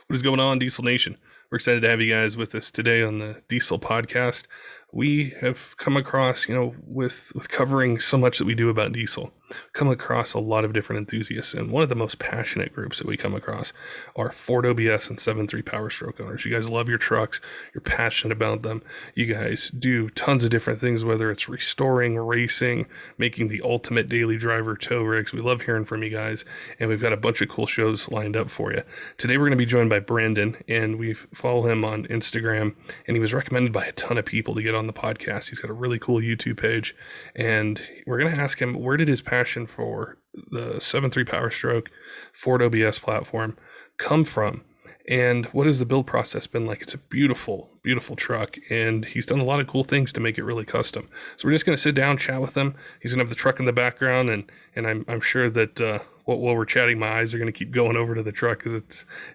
What is going on, Diesel Nation? We're excited to have you guys with us today on the Diesel Podcast. We have come across, with covering so much that we do about diesel, come across a lot of different enthusiasts, and one of the most passionate groups that we come across are Ford OBS and 7.3 Powerstroke owners. You guys love your trucks, you're passionate about them. You guys do tons of different things, whether it's restoring, racing, making the ultimate daily driver tow rigs. We love hearing from you guys, and we've got a bunch of cool shows lined up for you. Today we're going to be joined by Brandon, and we follow him on Instagram, and he was recommended by a ton of people to get on the podcast. He's got a really cool YouTube page, and we're going to ask him, where did his passion for the 7.3 Powerstroke Ford OBS platform come from, and what has the build process been like? It's a beautiful, beautiful truck, and he's done a lot of cool things to make it really custom. So we're just going to sit down, chat with him. He's going to have the truck in the background, and I'm sure that while we're chatting, my eyes are going to keep going over to the truck because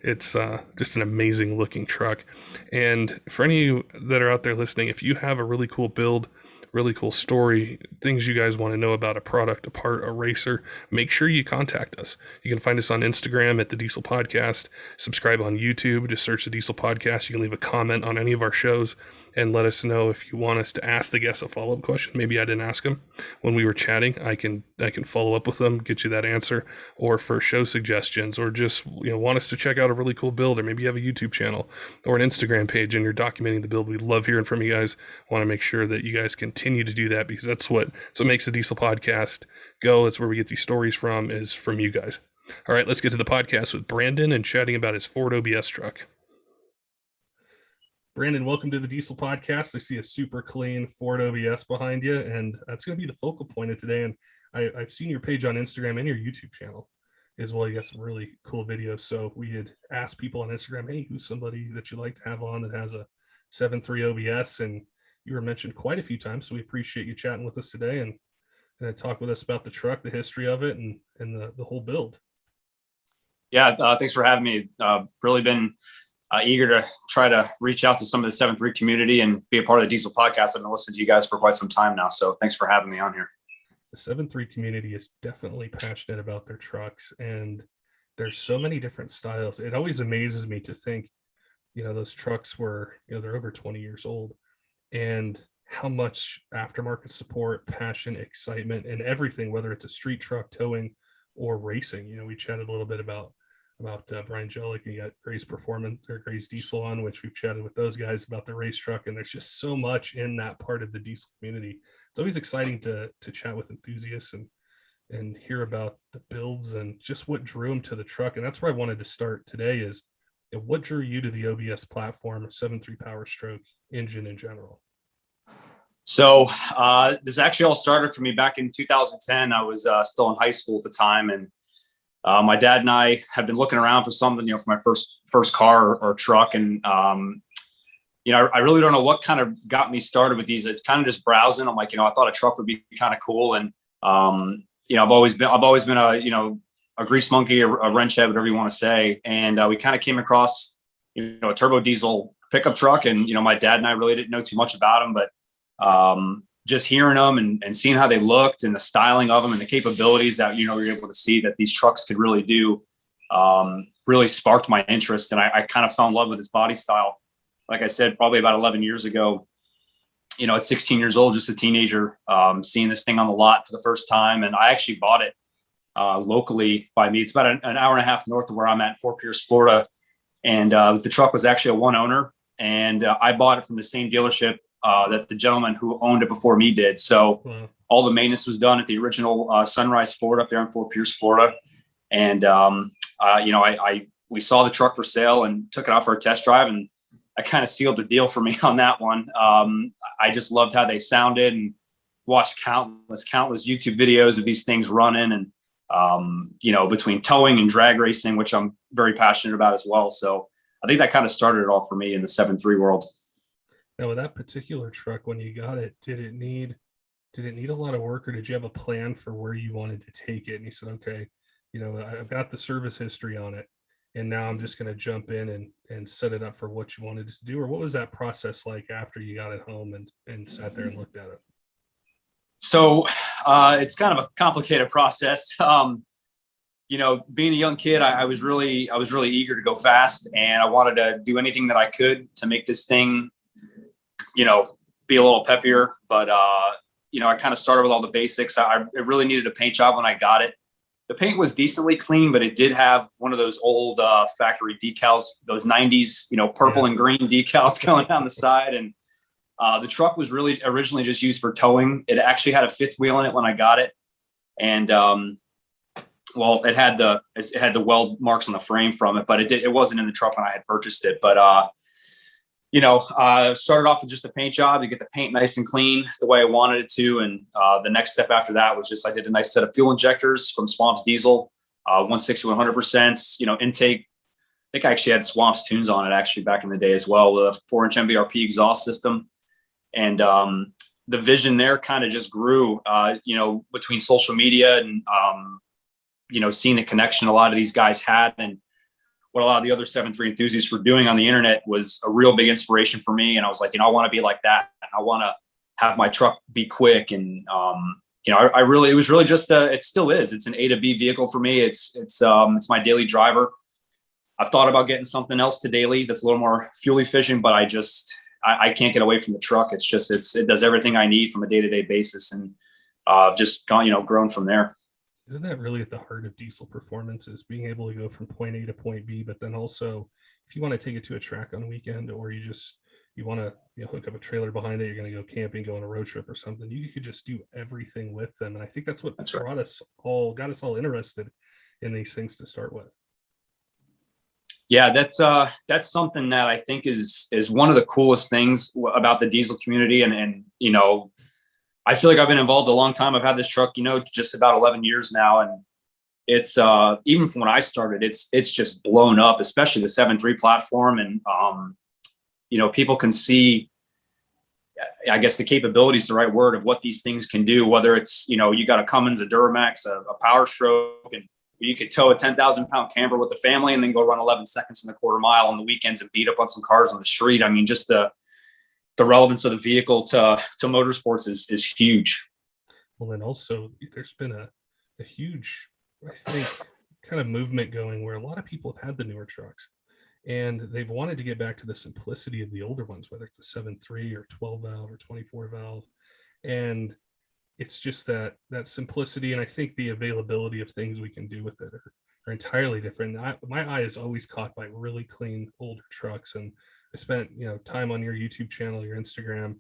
it's just an amazing looking truck. And for any of you that are out there listening, if you have a really cool build, really cool story, things you guys want to know about a product, a part, a racer, make sure you contact us. You can find us on Instagram at the Diesel Podcast, subscribe on YouTube, just search the Diesel Podcast. You can leave a comment on any of our shows and let us know if you want us to ask the guests a follow-up question. Maybe I didn't ask them when we were chatting. I can follow up with them, get you that answer, or for show suggestions, or just want us to check out a really cool build, or maybe you have a YouTube channel or an Instagram page and you're documenting the build. We love hearing from you guys. Want to make sure that you guys continue to do that, because that's what makes the Diesel Podcast go. It's where we get these stories from, is from you guys. All right, let's get to the podcast with Brandon and chatting about his Ford OBS truck. Brandon, welcome to the Diesel Podcast. I see a super clean Ford OBS behind you, and that's going to be the focal point of today. And I've seen your page on Instagram and your YouTube channel as well. You got some really cool videos. So we had asked people on Instagram, hey, who's somebody that you'd like to have on that has a 7.3 OBS? And you were mentioned quite a few times. So we appreciate you chatting with us today and talk with us about the truck, the history of it, and the whole build. Yeah, thanks for having me. Really been eager to try to reach out to some of the 7.3 community and be a part of the Diesel Podcast. I've been listening to you guys for quite some time now, so thanks for having me on here. The 7.3 community is definitely passionate about their trucks, and there's so many different styles. It always amazes me to think, those trucks were, they're over 20 years old, and how much aftermarket support, passion, excitement, and everything, whether it's a street truck, towing, or racing. We chatted a little bit about Brian Jellick, and you got Gray's Performance or Gray's Diesel on, which we've chatted with those guys about the race truck, and there's just so much in that part of the diesel community. It's always exciting to chat with enthusiasts and hear about the builds and just what drew them to the truck. And that's where I wanted to start today is, what drew you to the OBS platform, 7.3 Powerstroke engine in general? So this actually all started for me back in 2010. I was still in high school at the time, and my dad and I had been looking around for something, for my first car or truck. And, I really don't know what kind of got me started with these. It's kind of just browsing. I'm like, I thought a truck would be kind of cool. And, I've always been a grease monkey, a wrench head, whatever you want to say. And we kind of came across, a turbo diesel pickup truck. And, my dad and I really didn't know too much about them, but just hearing them and seeing how they looked and the styling of them and the capabilities that, you're able to see that these trucks could really do, really sparked my interest. And I kind of fell in love with this body style. Like I said, probably about 11 years ago, at 16 years old, just a teenager, seeing this thing on the lot for the first time. And I actually bought it locally by me. It's about an hour and a half north of where I'm at in Fort Pierce, Florida. And the truck was actually a one owner. And I bought it from the same dealership that the gentleman who owned it before me did. So all the maintenance was done at the original Sunrise Ford up there in Fort Pierce, Florida. And, we saw the truck for sale and took it out for a test drive, and I kind of sealed the deal for me on that one. I just loved how they sounded and watched countless YouTube videos of these things running and, between towing and drag racing, which I'm very passionate about as well. So I think that kind of started it all for me in the 7.3 world. Now, with that particular truck, when you got it, did it need a lot of work, or did you have a plan for where you wanted to take it? And you said, okay, I've got the service history on it, and now I'm just going to jump in and set it up for what you wanted to do. Or what was that process like after you got it home and sat there and looked at it? So it's kind of a complicated process. being a young kid, I was really eager to go fast, and I wanted to do anything that I could to make this thing, be a little peppier. But, I kind of started with all the basics. I really needed a paint job when I got it. The paint was decently clean, but it did have one of those old factory decals, those 90s, purple and green decals going down the side. And the truck was really originally just used for towing. It actually had a fifth wheel in it when I got it. And, it had the weld marks on the frame from it, but it wasn't in the truck when I had purchased it. But, started off with just a paint job to get the paint nice and clean the way I wanted it to. And the next step after that was just I did a nice set of fuel injectors from Swamp's Diesel, 160, 100%, intake. I think I actually had Swamp's tunes on it actually back in the day as well, with a 4-inch MBRP exhaust system. And the vision there kind of just grew, between social media and, seeing the connection a lot of these guys had, and what a lot of the other 7.3 enthusiasts were doing on the internet was a real big inspiration for me. And I was like, I want to be like that. And I want to have my truck be quick. And, it was really just it still is. It's an A to B vehicle for me. It's my daily driver. I've thought about getting something else to daily that's a little more fuel efficient, but I can't get away from the truck. It does everything I need from a day-to-day basis, and just grown from there. Isn't that really at the heart of diesel performance, is being able to go from point A to point B, but then also if you want to take it to a track on a weekend, or you want to hook up a trailer behind it, you're going to go camping, go on a road trip or something, you could just do everything with them. And I think that's what got us all interested in these things to start with. Yeah, that's something that I think is one of the coolest things about the diesel community. And I feel like I've been involved a long time. I've had this truck, just about 11 years now. And it's, even from when I started, it's just blown up, especially the 7.3 platform. And, people can see, I guess the capability is the right word, of what these things can do, whether it's, you got a Cummins, a Duramax, a Powerstroke, and you could tow a 10,000-pound camper with the family and then go run 11 seconds in the quarter mile on the weekends and beat up on some cars on the street. I mean, just the relevance of the vehicle to motorsports is huge. Well, then also there's been a huge, I think, kind of movement going where a lot of people have had the newer trucks and they've wanted to get back to the simplicity of the older ones, whether it's a 7.3 or 12 valve or 24 valve. And it's just that simplicity. And I think the availability of things we can do with it are entirely different. My eye is always caught by really clean older trucks. And I spent, time on your YouTube channel, your Instagram.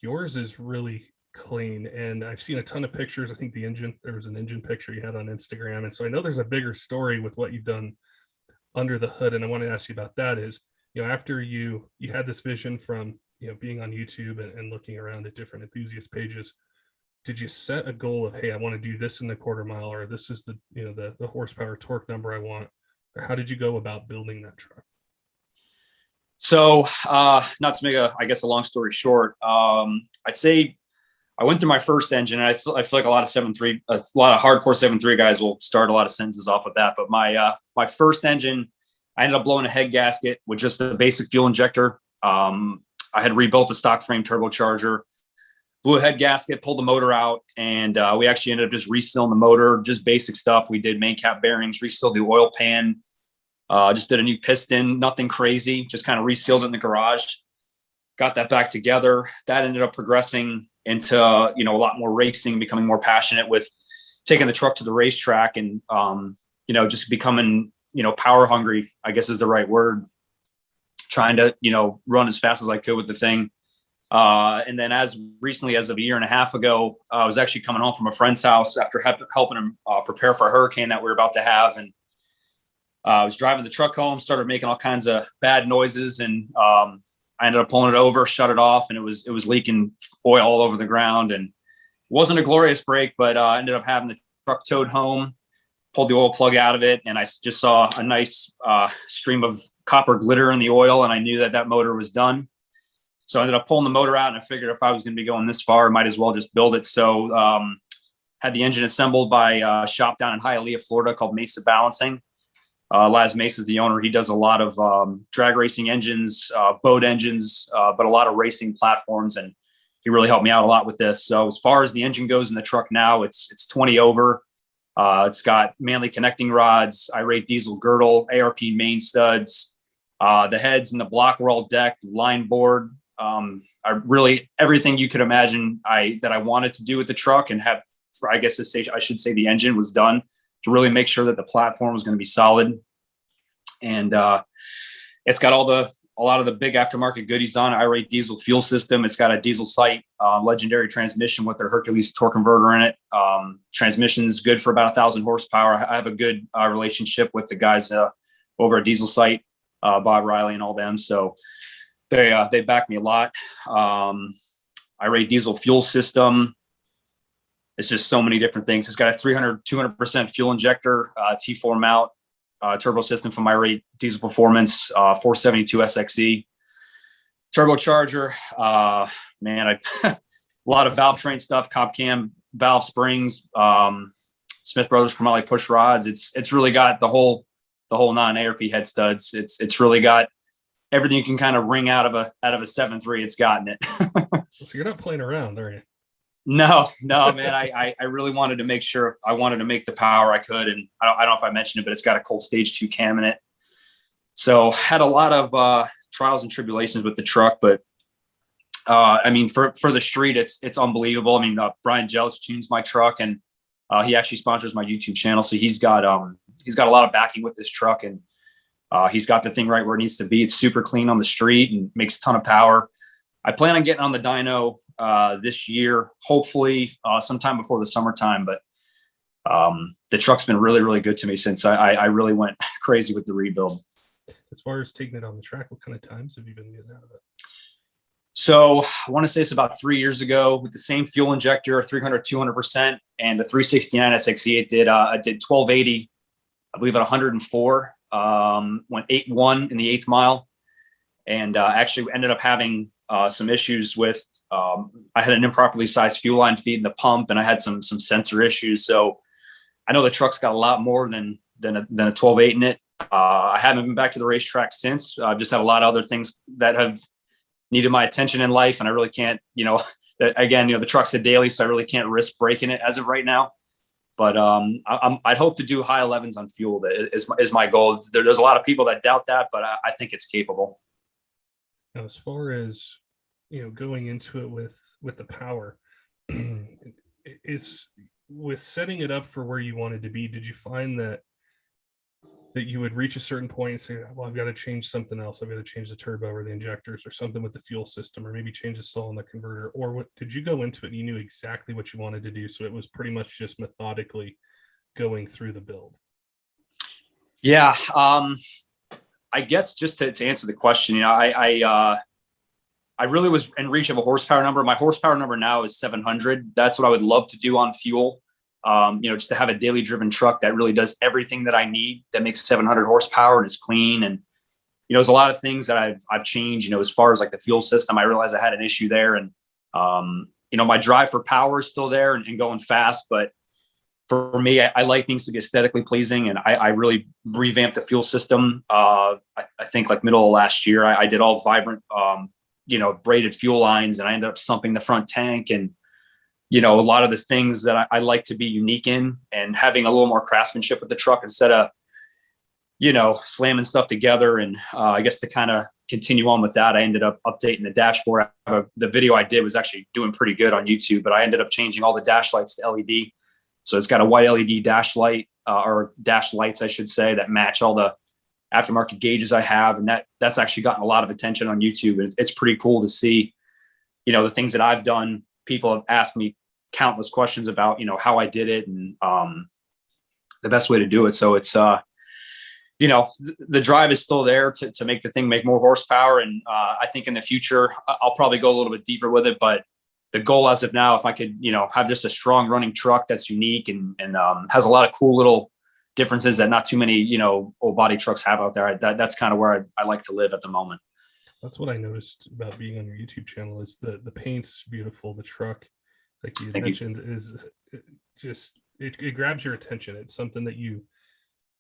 Yours is really clean. And I've seen a ton of pictures. I think there was an engine picture you had on Instagram. And so I know there's a bigger story with what you've done under the hood. And I want to ask you about that is, after you had this vision from, being on YouTube and looking around at different enthusiast pages, did you set a goal of, hey, I want to do this in the quarter mile, or this is the horsepower torque number I want? Or how did you go about building that truck? So, not to make a long story short, I'd say I went through my first engine, and I feel like a lot of 7.3, a lot of hardcore 7.3 guys will start a lot of sentences off with that. But my first engine, I ended up blowing a head gasket with just a basic fuel injector. I had rebuilt a stock frame turbocharger, blew a head gasket, pulled the motor out, and we actually ended up just resealing the motor, just basic stuff. We did main cap bearings, resealed the oil pan, just did a new piston, nothing crazy, just kind of resealed it in the garage. Got that back together. That ended up progressing into, a lot more racing, becoming more passionate with taking the truck to the racetrack and, just becoming, power hungry, I guess is the right word. Trying to, run as fast as I could with the thing. And then as recently as of a year and a half ago, I was actually coming home from a friend's house after helping him prepare for a hurricane that we were about to have. And I was driving the truck home, started making all kinds of bad noises, and I ended up pulling it over, shut it off, and it was leaking oil all over the ground. And it wasn't a glorious break, but I ended up having the truck towed home, pulled the oil plug out of it, and I just saw a nice stream of copper glitter in the oil, and I knew that motor was done. So I ended up pulling the motor out, and I figured if I was going to be going this far, I might as well just build it. So had the engine assembled by a shop down in Hialeah, Florida called Mesa Balancing. Laz Mesa is the owner. He does a lot of drag racing engines, boat engines, but a lot of racing platforms. And he really helped me out a lot with this. So as far as the engine goes in the truck now, it's 20 over. It's got Manley connecting rods, irate diesel girdle, ARP main studs. The heads and the block were all decked, line board. I really everything you could imagine that I wanted to do with the truck and have. I guess this stage I should say the engine was done to really make sure that the platform was going to be solid. And it's got a lot of the big aftermarket goodies on it. Irate diesel fuel system. It's got a diesel sight, legendary transmission with their Hercules torque converter in it. Transmission is good for about 1,000 horsepower. I have a good relationship with the guys over at Diesel Sight, Bob Riley and all them. So they back me a lot. Irate diesel fuel system. It's just so many different things. It's got a 200% fuel injector, T4 mount, turbo system from Irate Diesel Performance, 472 SXE. Turbocharger, man, a lot of valve train stuff, comp cam, valve springs, Smith Brothers chromoly push rods. It's really got the whole non-ARP head studs. It's really got everything you can kind of wring out of a 7.3. It's gotten it. So you're not playing around, are you? No, man. I really wanted to make sure I wanted to make the power I could. And I don't know if I mentioned it, but it's got a cold stage 2 cam in it. So had a lot of trials and tribulations with the truck, but I mean, for the street, it's unbelievable. I mean, Brian Jelch tunes my truck, and he actually sponsors my YouTube channel. So he's got a lot of backing with this truck, and he's got the thing right where it needs to be. It's super clean on the street and makes a ton of power. I plan on getting on the dyno this year, hopefully sometime before the summertime. But the truck's been really, really good to me since I really went crazy with the rebuild. As far as taking it on the track, what kind of times have you been getting out of it? So I want to say it's about 3 years ago with the same fuel injector, 300, 200%, and the 369 SXE. It did 1280, I believe at 104, went 8-1 in the 8th mile, and actually ended up having some issues with, I had an improperly sized fuel line feed in the pump, and I had some sensor issues. So I know the truck's got a lot more than a 12.8 in it. I haven't been back to the racetrack since. I've just had a lot of other things that have needed my attention in life, and I really can't, the truck's a daily, so I really can't risk breaking it as of right now. But I'd hope to do high 11s on fuel. That is my goal. There's a lot of people that doubt that, but I think it's capable. Now, as far as going into it with the power, is with setting it up for where you wanted to be. Did you find that you would reach a certain point and say, well, I've got to change something else. I've got to change the turbo or the injectors or something with the fuel system, or maybe change the stall in the converter? Or what did you go into it and you knew exactly what you wanted to do? So it was pretty much just methodically going through the build. Yeah. I guess just to answer the question, I really was in reach of a horsepower number. My horsepower number now is 700. That's what I would love to do on fuel. Just to have a daily driven truck that really does everything that I need, that makes 700 horsepower and is clean. And, there's a lot of things that I've changed, as far as like the fuel system. I realized I had an issue there, and, my drive for power is still there and going fast. But for me, I like things to be aesthetically pleasing. And I really revamped the fuel system. I think like middle of last year, I did all vibrant, braided fuel lines, and I ended up sumping the front tank, and a lot of the things that I like to be unique in, and having a little more craftsmanship with the truck instead of, slamming stuff together. And I guess to kind of continue on with that, I ended up updating the dashboard. The video I did was actually doing pretty good on YouTube, but I ended up changing all the dash lights to LED. So it's got a white LED dash light, or dash lights, I should say, that match all the aftermarket gauges I have. And that's actually gotten a lot of attention on YouTube. And it's pretty cool to see, the things that I've done. People have asked me countless questions about, how I did it and the best way to do it. So it's, the drive is still there to make the thing make more horsepower. And I think in the future, I'll probably go a little bit deeper with it. But the goal as of now, if I could, have just a strong running truck that's unique and has a lot of cool little differences that not too many, old body trucks have out there, that's kind of where I like to live at the moment. That's what I noticed about being on your YouTube channel is the paint's beautiful. The truck, like you mentioned, is just it grabs your attention. It's something that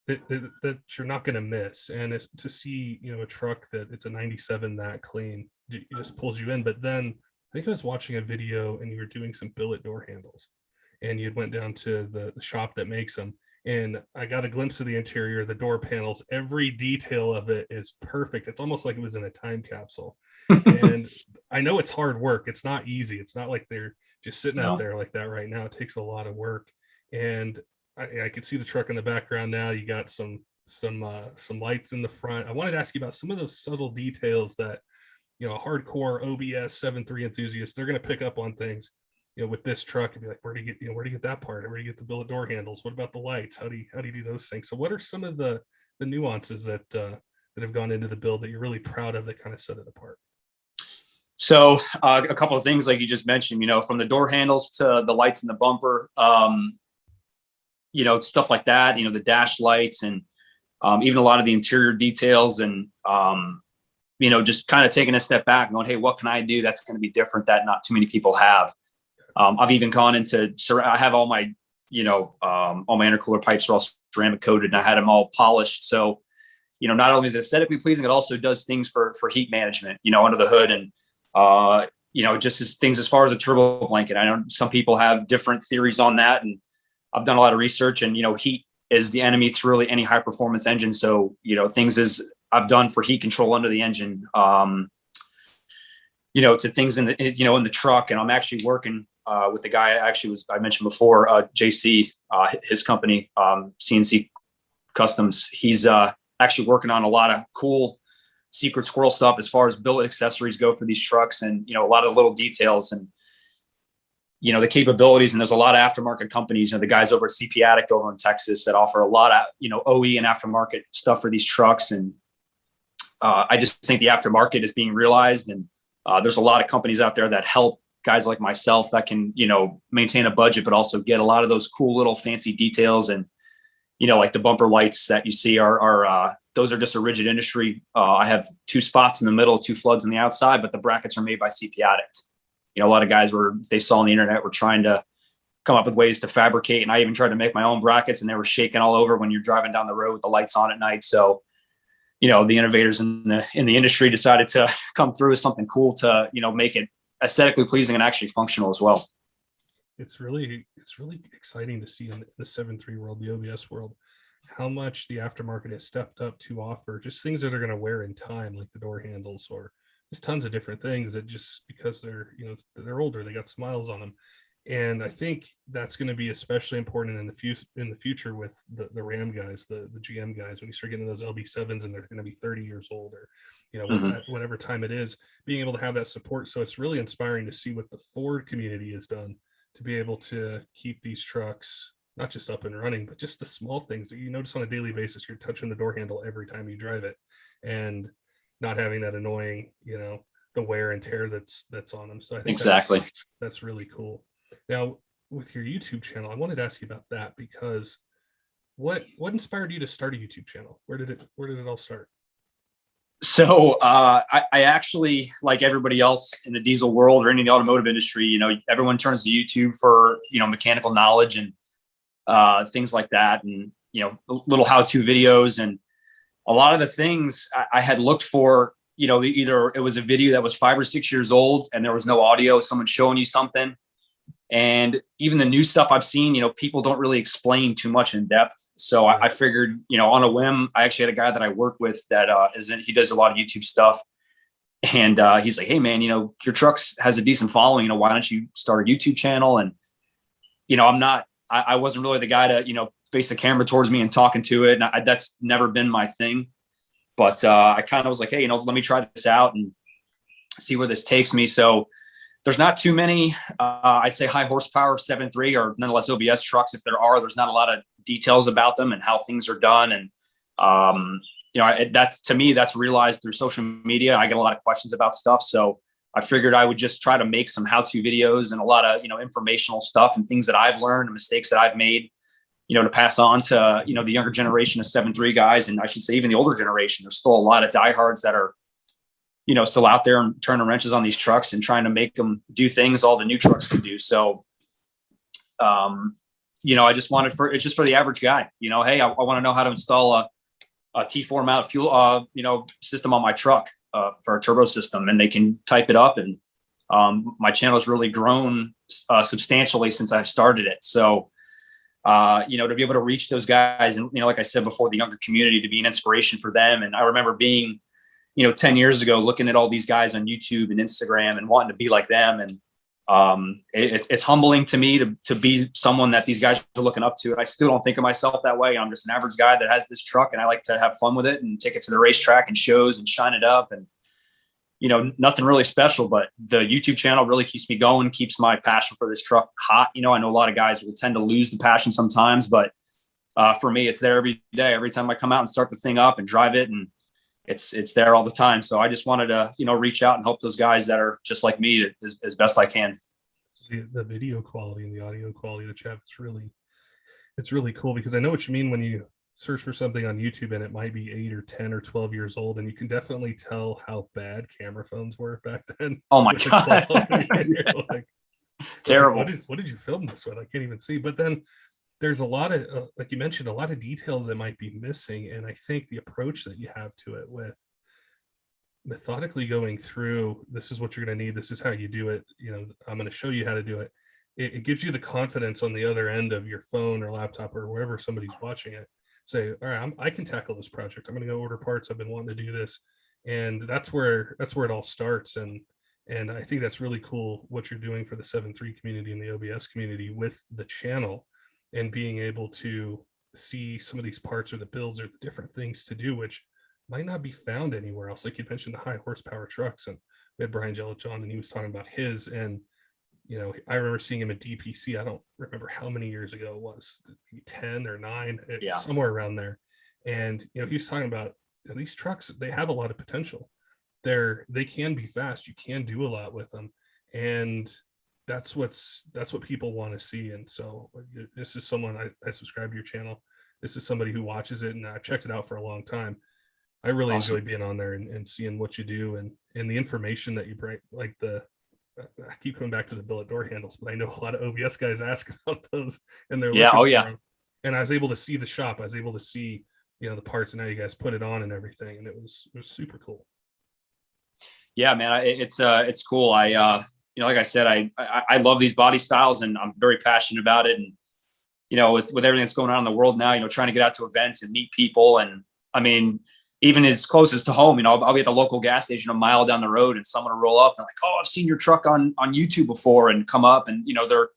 that you're not going to miss. And it's, to see a truck that it's a 97 that clean, it just pulls you in. But then I think I was watching a video and you were doing some billet door handles, and you went down to the shop that makes them. And I got a glimpse of the interior, the door panels, every detail of it is perfect. It's almost like it was in a time capsule. And I know it's hard work. It's not easy. It's not like they're just sitting out there like that right now. It takes a lot of work. And I can see the truck in the background now. You got some lights in the front. I wanted to ask you about some of those subtle details that, you know, a hardcore OBS 7.3 enthusiast, they're going to pick up on things, you know, with this truck and be like, where do you get that part? Where do you get the billet door handles? What about the lights? How do you do those things? So what are some of the nuances that have gone into the build that you're really proud of that kind of set it apart? So a couple of things like you just mentioned, you know, from the door handles to the lights in the bumper, you know, stuff like that, you know, the dash lights and even a lot of the interior details and, you know, just kind of taking a step back and going, hey, what can I do that's going to be different that not too many people have? I've even gone into, I have all my, you know, all my intercooler pipes are all ceramic coated and I had them all polished. So, you know, not only is it aesthetically pleasing, it also does things for heat management, you know, under the hood and, you know, just as things as far as a turbo blanket. I know some people have different theories on that. And I've done a lot of research and, you know, heat is the enemy to really any high performance engine. So, you know, things as I've done for heat control under the engine, you know, to things in the, you know, in the truck. And I'm actually working with the guy I mentioned before, JC, his company, CNC Customs. He's actually working on a lot of cool secret squirrel stuff as far as billet accessories go for these trucks and, you know, a lot of little details and, you know, the capabilities. And there's a lot of aftermarket companies, you know, the guys over at CP Addict over in Texas that offer a lot of, you know, OE and aftermarket stuff for these trucks. And I just think the aftermarket is being realized. And there's a lot of companies out there that help guys like myself that can, you know, maintain a budget, but also get a lot of those cool little fancy details. And, you know, like the bumper lights that you see are those are just a rigid industry. I have 2 spots in the middle, 2 floods on the outside, but the brackets are made by CP Addict. You know, a lot of guys they saw on the internet were trying to come up with ways to fabricate. And I even tried to make my own brackets and they were shaking all over when you're driving down the road with the lights on at night. So, you know, the innovators in the industry decided to come through with something cool to, you know, make it aesthetically pleasing and actually functional as well. It's really exciting to see in the 7.3 world, the OBS world, how much the aftermarket has stepped up to offer just things that are going to wear in time, like the door handles, or there's tons of different things that just because they're, you know, they're older, they got smiles on them. And I think that's going to be especially important in the future with the Ram guys, the GM guys, when you start getting those LB7s and they're going to be 30 years old or, you know, whatever time it is, being able to have that support. So it's really inspiring to see what the Ford community has done to be able to keep these trucks not just up and running, but just the small things that you notice on a daily basis. You're touching the door handle every time you drive it and not having that annoying, you know, the wear and tear that's on them. So I think exactly that's really cool. Now, with your YouTube channel, I wanted to ask you about that because what inspired you to start a YouTube channel? Where did it all start? So I actually, like everybody else in the diesel world or in the automotive industry, you know, everyone turns to YouTube for, you know, mechanical knowledge and things like that. And, you know, little how-to videos. And a lot of the things I had looked for, you know, either it was a video that was 5 or 6 years old and there was no audio, someone showing you something. And even the new stuff I've seen, you know, people don't really explain too much in depth. So I figured, you know, on a whim, I actually had a guy that I work with that he does a lot of YouTube stuff. And he's like, hey, man, you know, your trucks has a decent following. You know, why don't you start a YouTube channel? And, you know, I wasn't really the guy to, you know, face the camera towards me and talking to it. And that's never been my thing. But I kind of was like, hey, you know, let me try this out and see where this takes me. So there's not too many, I'd say high horsepower 7.3 or nonetheless OBS trucks. If there's not a lot of details about them and how things are done. And, you know, that's, to me, that's realized through social media. I get a lot of questions about stuff. So I figured I would just try to make some how-to videos and a lot of, you know, informational stuff and things that I've learned and mistakes that I've made, you know, to pass on to, you know, the younger generation of 7.3 guys. And I should say even the older generation, there's still a lot of diehards that are, you know, still out there and turning wrenches on these trucks and trying to make them do things all the new trucks can do. So, you know, I just wanted it's just for the average guy, you know, hey, I want to know how to install a T4 mount fuel, you know, system on my truck for a turbo system, and they can type it up and my channel has really grown substantially since I've started it. So, to be able to reach those guys and, like I said before, the younger community, to be an inspiration for them. And I remember being, 10 years ago, looking at all these guys on YouTube and Instagram and wanting to be like them. And it's humbling to me to be someone that these guys are looking up to. And I still don't think of myself that way. I'm just an average guy that has this truck, and I like to have fun with it and take it to the racetrack and shows and shine it up. And, nothing really special, but the YouTube channel really keeps me going, keeps my passion for this truck hot. I know a lot of guys will tend to lose the passion sometimes, but for me, it's there every day. Every time I come out and start the thing up and drive it, and it's there all the time. So I just wanted to, reach out and help those guys that are just like me as best I can. The video quality and the audio quality of the chat, it's really cool, because I know what you mean when you search for something on YouTube and it might be 8 or 10 or 12 years old, and you can definitely tell how bad camera phones were back then. Oh my God. Terrible. What did you film this with? I can't even see. But then there's a lot of, like you mentioned, a lot of details that might be missing. And I think the approach that you have to it, with methodically going through, this is what you're going to need, this is how you do it, I'm going to show you how to do it. It gives you the confidence on the other end of your phone or laptop or wherever somebody's watching it. Say, all right, I can tackle this project. I'm going to go order parts. I've been wanting to do this. And that's where it all starts. And I think that's really cool what you're doing for the 7.3 community and the OBS community with the channel, and being able to see some of these parts or the builds or the different things to do, which might not be found anywhere else. Like you mentioned, the high horsepower trucks, and we had Brian Jellich on, and he was talking about his, and I remember seeing him at DPC. I don't remember how many years ago it was, 10 or 9, somewhere around there. And he was talking about these trucks, they have a lot of potential. They can be fast. You can do a lot with them, and that's what people want to see. And so this is someone, I subscribe to your channel. This is somebody who watches it, and I've checked it out for a long time. I really enjoy being on there and seeing what you do, and the information that you bring. Like I keep coming back to the billet door handles, but I know a lot of OBS guys ask about those, and they're and I was able to see the shop. I was able to see the parts and how you guys put it on and everything, and it was super cool. Yeah, man, it's cool. I like I said, I love these body styles, and I'm very passionate about it. And with everything that's going on in the world now, trying to get out to events and meet people, and I mean, even as close as to home, I'll be at the local gas station a mile down the road, and someone will roll up and like, oh, I've seen your truck on YouTube before, and come up, and they're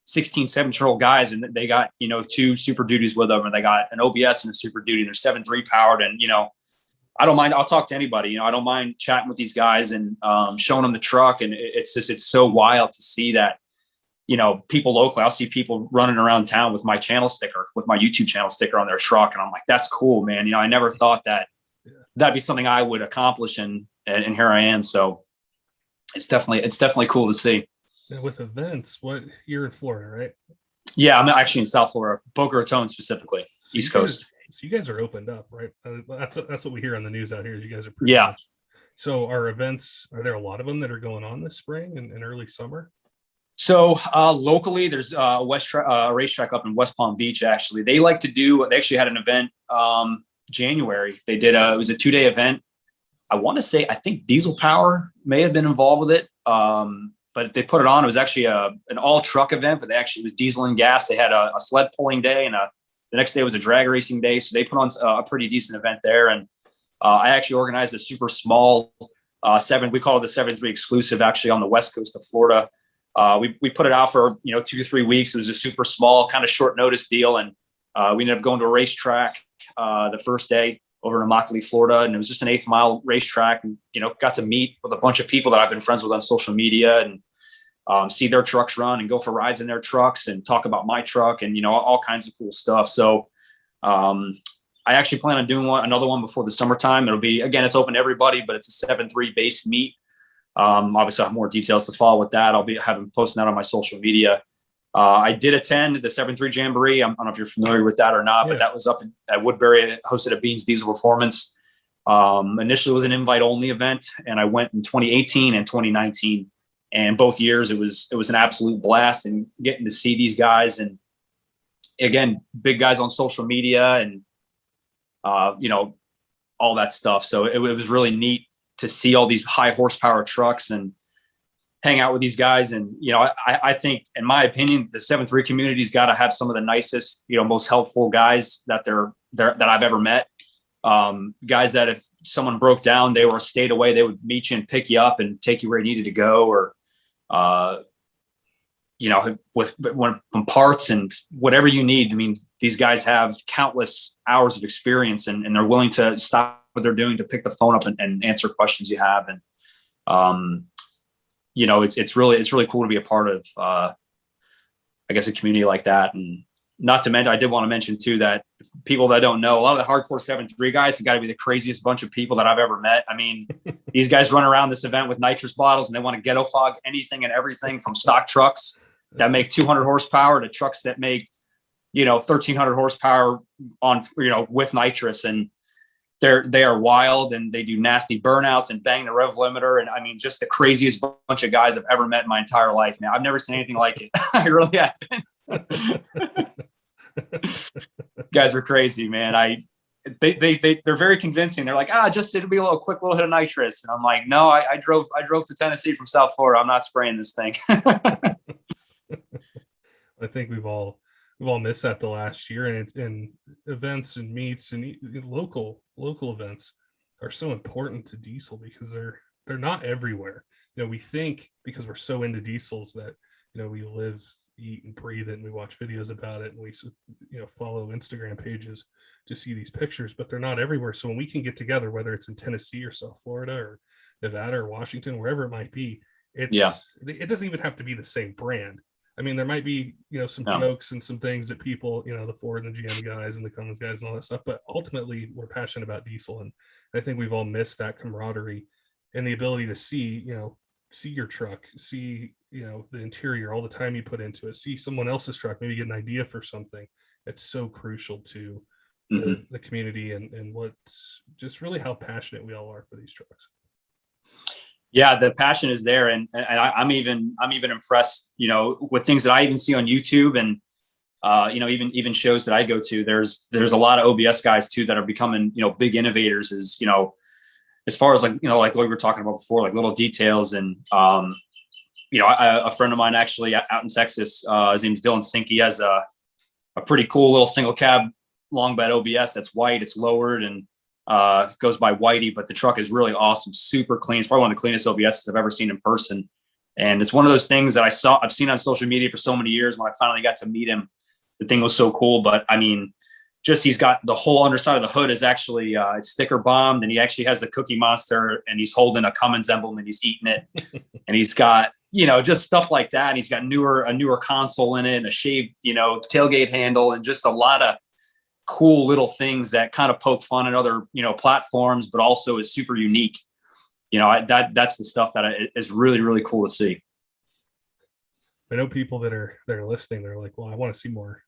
16, 17-year-old guys, and they got 2 Super Duties with them, and they got an OBS and a Super Duty, and they're 7.3 powered, and I don't mind. I'll talk to anybody. I don't mind chatting with these guys and showing them the truck, and it's so wild to see that. People locally, I'll see people running around town with my channel sticker, with my YouTube channel sticker on their truck, and I'm like, that's cool, man. I never thought that that'd be something I would accomplish, and here I am. So it's definitely cool to see. Now with events, you're in Florida, right? Yeah, I'm actually in South Florida, Boca Raton specifically, so East Coast. So you guys are opened up, right? That's what we hear on the news out here. Is you guys are pretty much. So are there a lot of them that are going on this spring and early summer? So locally, there's a racetrack up in West Palm Beach. Actually, they actually had an event January. They did it was a 2-day event. I think Diesel Power may have been involved with it. But they put it on. It was actually an all truck event, but it was diesel and gas. They had a sled pulling day, and the next day was a drag racing day. So they put on a pretty decent event there. And I actually organized a super small we call it the 7.3 exclusive, actually on the West Coast of Florida. We put it out for 2 to 3 weeks. It was a super small, kind of short notice deal, and we ended up going to a racetrack the first day over in Immokalee, Florida, and it was just an 8th mile racetrack, and got to meet with a bunch of people that I've been friends with on social media, and see their trucks run and go for rides in their trucks and talk about my truck, and all kinds of cool stuff. So I actually plan on doing another one before the summertime. It'll be, again, it's open to everybody, but it's a 7.3 based meet. Obviously I have more details to follow with that. I'll be posting that on my social media. I did attend the 7.3 Jamboree. I don't know if you're familiar with that or not, but that was up at Woodbury, hosted at Beans Diesel Performance. Initially it was an invite only event, and I went in 2018 and 2019, and both years it was an absolute blast, and getting to see these guys, and again, big guys on social media, and all that stuff. So it was really neat to see all these high horsepower trucks, and hang out with these guys. And, I think, in my opinion, the 7.3 community's got to have some of the nicest, most helpful guys that I've ever met. Guys that if someone broke down, they were a state away, they would meet you and pick you up and take you where you needed to go, or, from parts and whatever you need. I mean, these guys have countless hours of experience, and they're willing to stop what they're doing to pick the phone up and answer questions you have. And, it's really cool to be a part of, I guess, a community like that. And not to mention, I did want to mention too, that people that don't know, a lot of the hardcore 7.3 guys have got to be the craziest bunch of people that I've ever met. I mean, these guys run around this event with nitrous bottles, and they want to ghetto fog anything and everything, from stock trucks that make 200 horsepower to trucks that make, 1,300 horsepower on, with nitrous. And they are wild, and they do nasty burnouts and bang the rev limiter. And I mean, just the craziest bunch of guys I've ever met in my entire life. Now, I've never seen anything like it. I really haven't. Guys are crazy, man. They're very convincing. They're like, it'll be a quick little hit of nitrous. And I'm like, no, I drove to Tennessee from South Florida. I'm not spraying this thing. I think we've all missed that the last year, and it's in events and meets and local events are so important to diesel, because they're not everywhere. We think because we're so into diesels that, we live, eat, and breathe it, and we watch videos about it, and we follow Instagram pages to see these pictures, but they're not everywhere. So when we can get together, whether it's in Tennessee or South Florida or Nevada or Washington, wherever it might be, it doesn't even have to be the same brand. I mean, there might be, some jokes and some things that people, the Ford and the GM guys and the Cummins guys and all that stuff, but ultimately we're passionate about diesel. And I think we've all missed that camaraderie and the ability to see your truck, see, the interior, all the time you put into it, see someone else's truck, maybe get an idea for something. It's so crucial to the community, and what, just really how passionate we all are for these trucks. Yeah, the passion is there, and I'm even impressed, with things that I even see on YouTube, and even shows that I go to. There's a lot of OBS guys too that are becoming big innovators. As far as like what we were talking about before, like little details. And a friend of mine actually out in Texas, his name's Dylan Sink. He has a pretty cool little single cab long bed OBS that's white. It's lowered and goes by Whitey, but the truck is really awesome, super clean. It's probably one of the cleanest OBSs I've ever seen in person. And it's one of those things that I've seen on social media for so many years. When I finally got to meet him, the thing was so cool. But I mean, just, he's got the whole underside of the hood is actually it's sticker bombed, and he actually has the Cookie Monster, and he's holding a Cummins emblem and he's eating it. And he's got, just stuff like that. And he's got a newer console in it, and a shaved, tailgate handle, and just a lot of cool little things that kind of poke fun at other, platforms, but also is super unique. That's the stuff that is really, really cool to see. I know people that are listening, they're like, well, I want to see more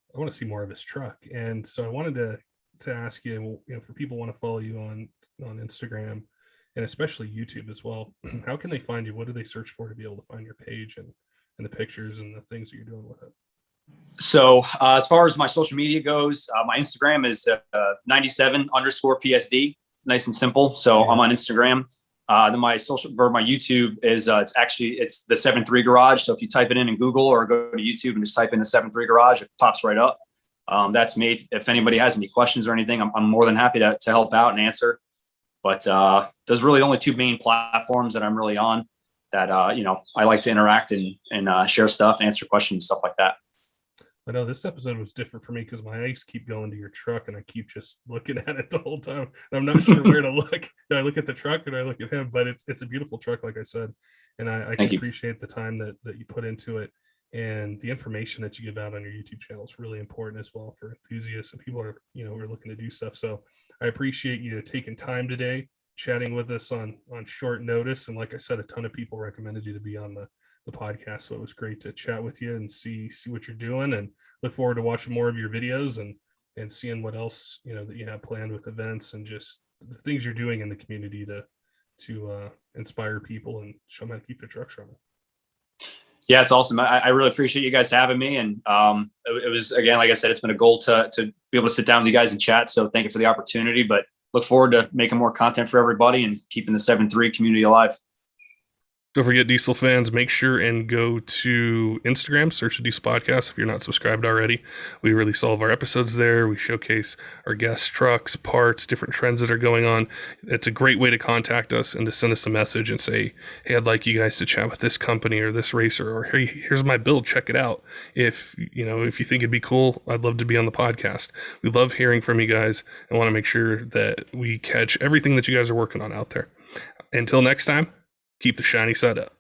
of his truck. And so I wanted to ask you, for people who want to follow you on Instagram, and especially YouTube as well, how can they find you? What do they search for to be able to find your page and the pictures and the things that you're doing with it? So as far as my social media goes, my Instagram is 97_PSD, nice and simple. So I'm on Instagram. Then my YouTube is it's the 7.3 Garage. So if you type it in Google or go to YouTube and just type in the 7.3 Garage, it pops right up. That's me. If anybody has any questions or anything, I'm more than happy to help out and answer. But there's really only two main platforms that I'm really on that I like to interact and share stuff, answer questions, stuff like that. I know this episode was different for me because my eyes keep going to your truck, and I keep just looking at it the whole time. And I'm not sure where to look. Do I look at the truck or do I look at him? But it's a beautiful truck, like I said. And I can appreciate the time that you put into it, and the information that you give out on your YouTube channel is really important as well for enthusiasts and people who are looking to do stuff. So I appreciate you taking time today, chatting with us on short notice. And like I said, a ton of people recommended you to be on the podcast, so it was great to chat with you and see what you're doing, and look forward to watching more of your videos and seeing what else that you have planned with events and just the things you're doing in the community to inspire people and show them how to keep their trucks running. Yeah, it's awesome. I really appreciate you guys having me, and it was, again, like I said, it's been a goal to be able to sit down with you guys and chat, so thank you for the opportunity, but look forward to making more content for everybody and keeping the 7.3 community alive. Don't forget, Diesel fans, make sure and go to Instagram, search the Diesel Podcast if you're not subscribed already. We release all of our episodes there. We showcase our guest trucks, parts, different trends that are going on. It's a great way to contact us and to send us a message and say, hey, I'd like you guys to chat with this company or this racer, or hey, here's my build, check it out. If you think it'd be cool, I'd love to be on the podcast. We love hearing from you guys and want to make sure that we catch everything that you guys are working on out there. Until next time, keep the shiny side up.